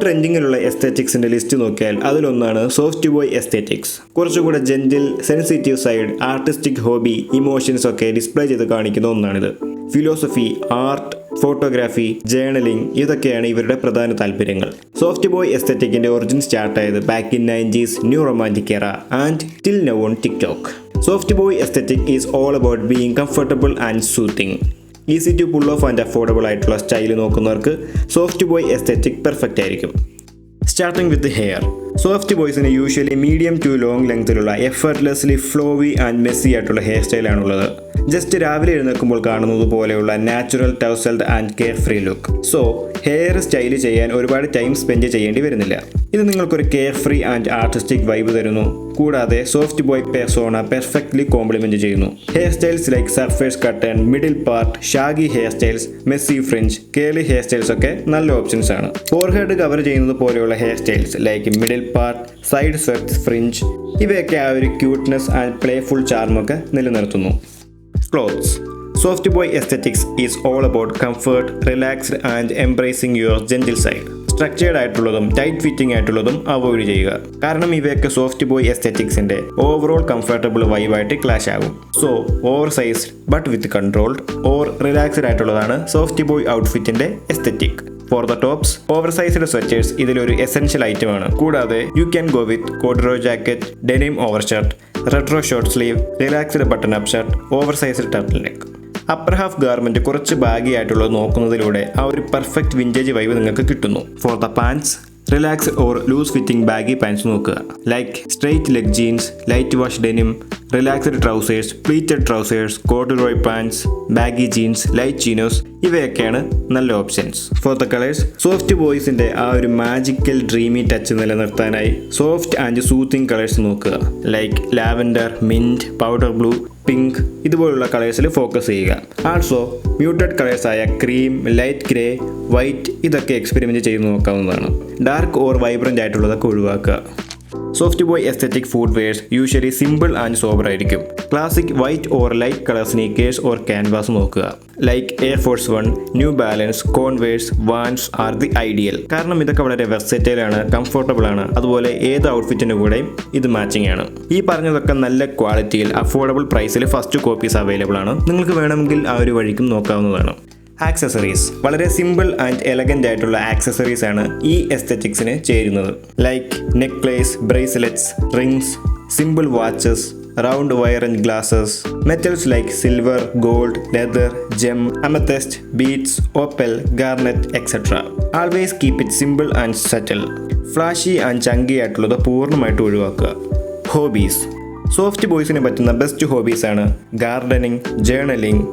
ട്രെൻഡിങ്ങിലുള്ള എസ്തെറ്റിക്സിന്റെ list നോക്കിയാൽ അതിലൊന്നാണ് soft boy aesthetics. കുറച്ചുകൂടെ gentle, sensitive side, artistic hobby, emotions ഒക്കെ ഡിസ്പ്ലേ ചെയ്ത് കാണിക്കുന്ന ഒന്നാണിത്. ഫിലോസഫി, ആർട്ട്, ഫോട്ടോഗ്രാഫി, ജേർണലിംഗ് ഇതൊക്കെയാണ് ഇവരുടെ പ്രധാന താല്പര്യങ്ങൾ. സോഫ്റ്റ് ബോയ് എസ്തെറ്റിക്കിന്റെ ഒറിജിൻ സ്റ്റാർട്ട് ആയത് back in 90s new romantic era and till now on TikTok. Soft boy aesthetic is all about being comfortable and soothing. Easy to pull off and affordable ആയിട്ടുള്ള style നോക്കുന്നവർക്ക് soft boy aesthetic perfect ആയിരിക്കും. Starting with hair. Soft ബോയ്സിന് usually medium to long ലെങ്ത്തിലുള്ള effortlessly flowy and messy ആയിട്ടുള്ള hair സ്റ്റൈലാണുള്ളത്. Just രാവിലെ എഴുന്നേൽക്കുമ്പോൾ കാണുന്നത് പോലെയുള്ള natural, tousled and care free look. So hair style ചെയ്യാൻ ഒരുപാട് ടൈം സ്പെൻഡ് ചെയ്യേണ്ടി വരുന്നില്ല. ഇത് നിങ്ങൾക്കൊരു carefree and artistic vibe തരുന്നു. കൂടാതെ soft boy persona perfectly complement ചെയ്യുന്നു. Hair styles like surface cotton, middle part, shaggy hair styles, messy fringe, curly hair styles ഒക്കെ നല്ല ഓപ്ഷൻസ് ആണ്. ഫോർഹെഡ് കവർ ചെയ്യുന്നത് പോലെയുള്ള hair styles like middle part, side swept, fringe ഇവയൊക്കെ ആ ഒരു cuteness and playful ചാർമൊക്കെ നിലനിർത്തുന്നു. Clothes. Soft boy aesthetics is all about comfort, relaxed and embracing your gentle side. Structured ആയിട്ടുള്ളതും ടൈറ്റ് ഫിറ്റിംഗ് ആയിട്ടുള്ളതും avoid ചെയ്യുക. കാരണം ഇവയൊക്കെ സോഫ്റ്റ് ബോയ് എസ്തെറ്റിക്സിന്റെ ഓവറോൾ കംഫർട്ടബിൾ വൈബായിട്ട് ക്ലാഷ് ആകും. So oversized but with controlled or relaxed ആയിട്ടുള്ളതാണ് soft boy ഔട്ട്ഫിറ്റിന്റെ aesthetic. For the tops, oversized sweaters ഇതിലൊരു എസെൻഷ്യൽ ഐറ്റമാണ്. കൂടാതെ you can go with corduroy jacket, denim overshirt, retro short sleeve, relaxed button up shirt, oversized turtleneck. Upper half garment കുറച്ച് baggy ആയിട്ടുള്ളത് നോക്കുന്നതിലൂടെ ആ ഒരു perfect vintage vibe നിങ്ങൾക്ക് കിട്ടുന്നു. For the pants, relax or loose fitting baggy pants നോക്കുക. Like straight leg jeans, light wash denim, relaxed trousers, pleated trousers, corduroy pants, baggy jeans, light chinos ഇവയൊക്കെയാണ് നല്ല options. For the colours, soft ബോയ്സിന്റെ ആ ഒരു magical dreamy touch നിലനിർത്താനായി soft and soothing colours നോക്കുക. Like lavender, mint, powder blue, pink ഇതുപോലുള്ള കളേഴ്സിൽ focus ചെയ്യുക. ആൾസോ മ്യൂട്ടഡ് കളേഴ്സായ ക്രീം, ലൈറ്റ് ഗ്രേ, വൈറ്റ് ഇതൊക്കെ എക്സ്പെരിമെൻറ്റ് ചെയ്ത് നോക്കാവുന്നതാണ്. ഡാർക്ക് ഓർ വൈബ്രൻ്റ് ആയിട്ടുള്ളതൊക്കെ ഒഴിവാക്കുക. Soft boy aesthetic footwears usually simple and sober ആയിരിക്കും. Classic white or light colour sneakers or canvas നോക്കുക. Like Air Force 1, New Balance, Converse, Vans are the ideal. കാരണം ഇതൊക്കെ വളരെ versatile ആണ്, comfortable ആണ്. അതുപോലെ ഏത് ഔട്ട്ഫിറ്റിൻ്റെ കൂടെയും ഇത് മാച്ചിങ് ആണ്. ഈ പറഞ്ഞതൊക്കെ നല്ല ക്വാളിറ്റിയിൽ അഫോർഡബിൾ പ്രൈസിൽ ഫസ്റ്റ് കോപ്പീസ് അവൈലബിൾ ആണ്. നിങ്ങൾക്ക് വേണമെങ്കിൽ ആ ഒരു വഴിക്കും നോക്കാവുന്നതാണ്. ആക്സസറീസ്. വളരെ സിമ്പിൾ ആൻഡ് എലഗൻ്റ് ആയിട്ടുള്ള ആക്സസറീസ് ആണ് ഈ എസ്തെറ്റിക്സിന് ചേരുന്നത്. Like necklace, bracelets, rings, simple watches, round wire and glasses, metals like silver, gold, leather, gem, amethyst, beads, opal, garnet etcetera. Always keep it simple and subtle. Flashy and chunky ആയിട്ടുള്ളത് പൂർണ്ണമായിട്ട് ഒഴിവാക്കുക. Hobbies. Soft ബോയ്സിന് പറ്റുന്ന best hobbies ആണ് gardening, journaling,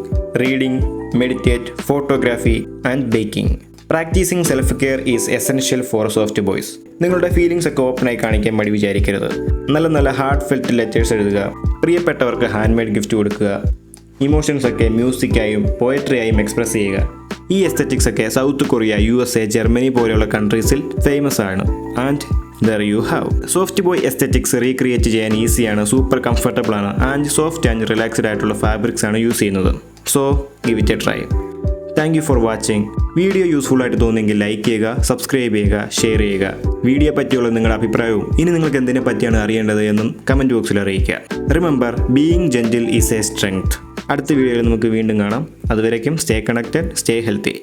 reading, meditate, photography and baking. Practising self care is essential for soft boys. നിങ്ങളുടെ feelings ഒക്കെ ഓപ്പണായി കാണിക്കാൻ മടി വിചാരിക്കരുത്. നല്ല നല്ല ഹാർട്ട് ഫെൽറ്റ് ലെറ്റേഴ്സ് എഴുതുക. പ്രിയപ്പെട്ടവർക്ക് ഹാൻഡ് മെയ്ഡ് ഗിഫ്റ്റ് കൊടുക്കുക. ഇമോഷൻസ് ഒക്കെ മ്യൂസിക്കായും പോയട്രിയായും എക്സ്പ്രസ് ചെയ്യുക. ഈ എസ്തെറ്റിക്സ് ഒക്കെ സൗത്ത് കൊറിയ, USA, ജർമ്മനി പോലെയുള്ള കൺട്രീസിൽ ഫേമസ് ആണ്. And there you have. Soft boy aesthetics recreate ചെയ്യാൻ ഈസിയാണ്, സൂപ്പർ കംഫർട്ടബിൾ ആണ് ആൻഡ് സോഫ്റ്റ് ആൻഡ് റിലാക്സ്ഡ് ആയിട്ടുള്ള ഫാബ്രിക്സ് ആണ് യൂസ് ചെയ്യുന്നത്. So give it A try. Thank you for watching. Video useful ആയിട്ട് തോന്നുമെങ്കിൽ like ചെയ്യുക, സബ്സ്ക്രൈബ് ചെയ്യുക, ഷെയർ ചെയ്യുക. വീഡിയോ പറ്റിയുള്ള നിങ്ങളുടെ അഭിപ്രായവും ഇനി നിങ്ങൾക്ക് എന്തിനെ പറ്റിയാണ് അറിയേണ്ടത് എന്നും കമൻറ്റ് ബോക്സിൽ അറിയിക്കുക. Remember, being gentle is A strength. അടുത്ത വീഡിയോയിൽ നമുക്ക് വീണ്ടും കാണാം. അതുവരേക്കും സ്റ്റേ കണക്റ്റഡ്, സ്റ്റേ ഹെൽത്തി.